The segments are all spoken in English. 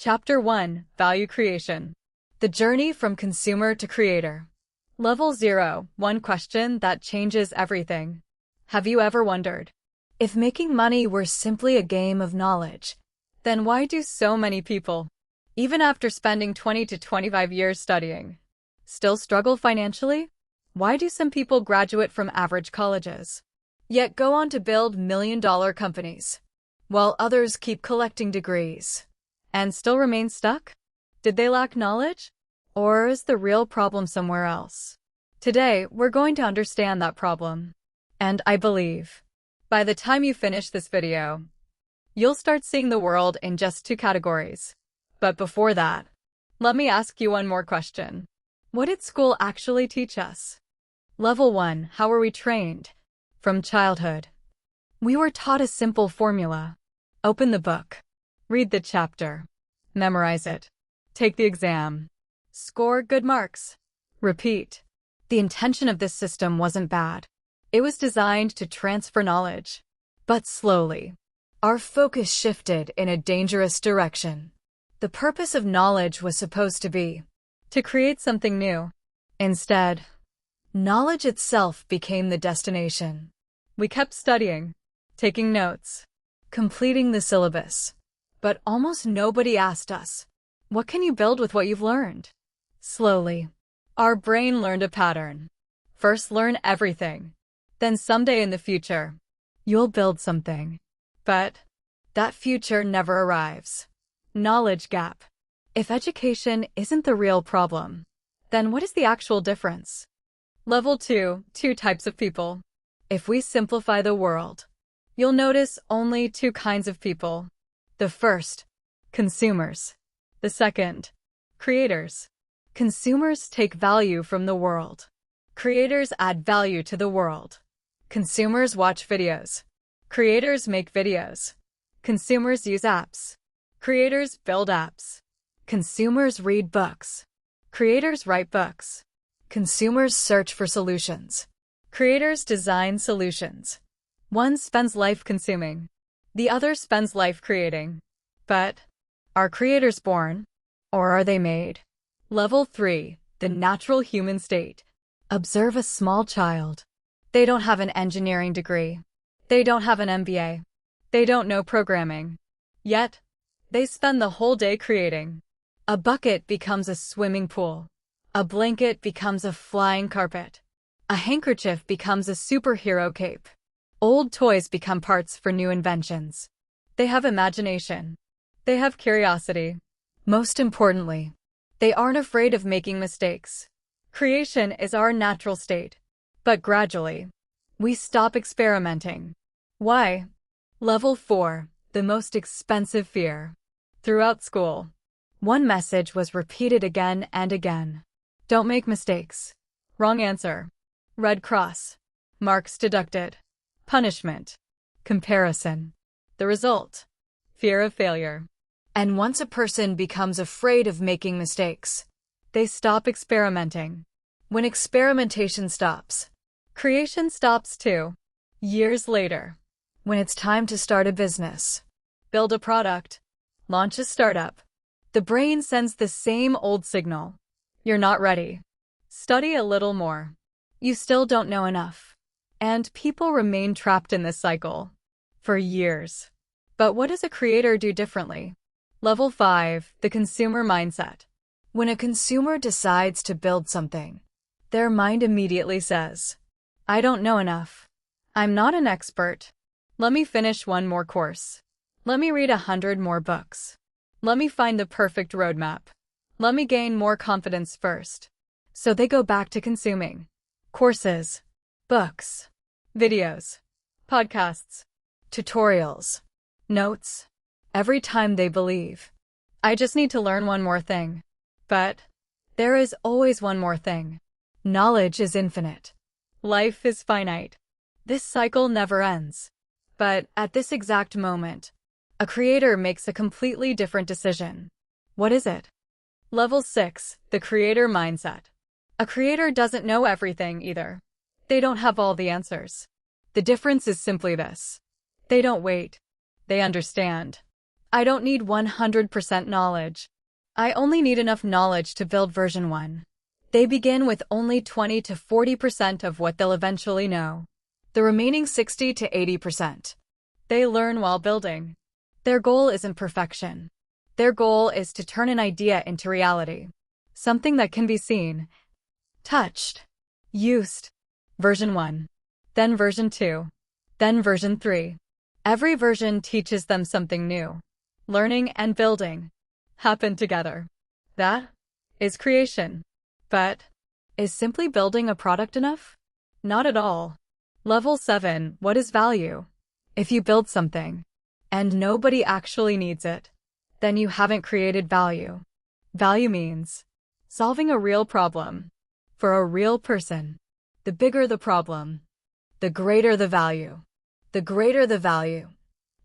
Chapter 1: Value Creation. The Journey from Consumer to Creator. Level 0: One question that changes everything. Have you ever wondered, if making money were simply a game of knowledge, then why do so many people, even after spending 20 to 25 years studying, still struggle financially? Why do some people graduate from average colleges, yet go on to build million-dollar companies, while others keep collecting degrees and still remain stuck? Did they lack knowledge? Or is the real problem somewhere else? Today, we're going to understand that problem. And I believe, by the time you finish this video, you'll start seeing the world in just two categories. But before that, let me ask you one more question. What did school actually teach us? Level 1: How were we trained? From childhood, we were taught a simple formula. Open the book, read the chapter, memorize it, take the exam, score good marks, repeat. The intention of this system wasn't bad. It was designed to transfer knowledge. But slowly, our focus shifted in a dangerous direction. The purpose of knowledge was supposed to be to create something new. Instead, knowledge itself became the destination. We kept studying, taking notes, completing the syllabus. But almost nobody asked us, what can you build with what you've learned? Slowly, our brain learned a pattern. First learn everything, then someday in the future, you'll build something. But that future never arrives. Knowledge gap. If education isn't the real problem, then what is the actual difference? Level 2: Two types of people. If we simplify the world, you'll notice only two kinds of people. The first, consumers. The second, creators. Consumers take value from the world. Creators add value to the world. Consumers watch videos. Creators make videos. Consumers use apps. Creators build apps. Consumers read books. Creators write books. Consumers search for solutions. Creators design solutions. One spends life consuming. The other spends life creating. But are creators born, or are they made? Level 3: The natural human state. Observe a small child. They don't have an engineering degree. They don't have an MBA. They don't know programming. Yet, they spend the whole day creating. A bucket becomes a swimming pool. A blanket becomes a flying carpet. A handkerchief becomes a superhero cape. Old toys become parts for new inventions. They have imagination. They have curiosity. Most importantly, they aren't afraid of making mistakes. Creation is our natural state. But gradually, we stop experimenting. Why? Level 4: The most expensive fear. Throughout school, one message was repeated again and again. Don't make mistakes. Wrong answer. Red cross. Marks deducted. Punishment. Comparison. The result: fear of failure. And once a person becomes afraid of making mistakes, they stop experimenting. When experimentation stops, creation stops too. Years later, when it's time to start a business, build a product, launch a startup, the brain sends the same old signal. You're not ready. Study a little more. You still don't know enough. And people remain trapped in this cycle for years. But what does a creator do differently? Level 5: The consumer mindset. When a consumer decides to build something, their mind immediately says, I don't know enough. I'm not an expert. Let me finish one more course. Let me read 100 more books. Let me find the perfect roadmap. Let me gain more confidence first. So they go back to consuming courses, books, videos, podcasts, tutorials, notes. Every time they believe, I just need to learn one more thing. But there is always one more thing. Knowledge is infinite. Life is finite. This cycle never ends. But at this exact moment, a creator makes a completely different decision. What is it? Level 6: The creator mindset. A creator doesn't know everything either. They don't have all the answers. The difference is simply this: they don't wait. They understand. I don't need 100% knowledge. I only need enough knowledge to build version 1. They begin with only 20 to 40% of what they'll eventually know. The remaining 60 to 80%. They learn while building. Their goal isn't perfection. Their goal is to turn an idea into reality. Something that can be seen, touched, used. Version 1. Then version 2. Then version 3. Every version teaches them something new. Learning and building happen together. That is creation. But is simply building a product enough? Not at all. Level 7. What is value? If you build something and nobody actually needs it, then you haven't created value. Value means solving a real problem for a real person. The bigger the problem, the greater the value. The greater the value,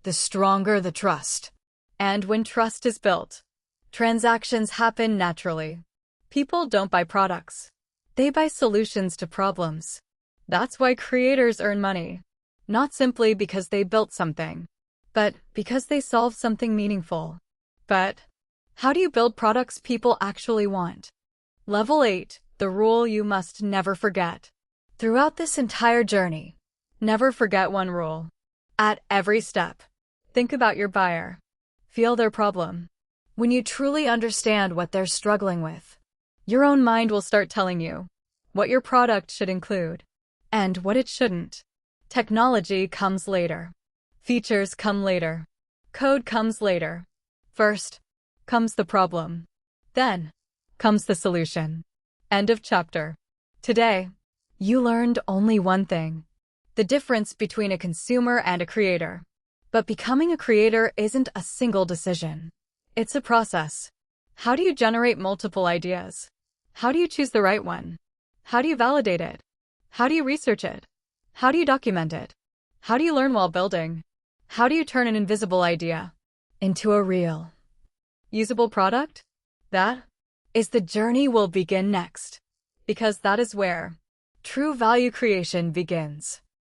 the stronger the trust. And when trust is built, transactions happen naturally. People don't buy products. They buy solutions to problems. That's why creators earn money. Not simply because they built something, but because they solved something meaningful. But how do you build products people actually want? Level 8, the rule you must never forget. Throughout this entire journey, never forget one rule. At every step, think about your buyer. Feel their problem. When you truly understand what they're struggling with, your own mind will start telling you what your product should include and what it shouldn't. Technology comes later. Features come later. Code comes later. First comes the problem. Then comes the solution. End of chapter. Today, you learned only one thing: the difference between a consumer and a creator. But becoming a creator isn't a single decision. It's a process. How do you generate multiple ideas? How do you choose the right one? How do you validate it? How do you research it? How do you document it? How do you learn while building? How do you turn an invisible idea into a real, usable product? That is the journey we'll begin next. Because that is where true value creation begins.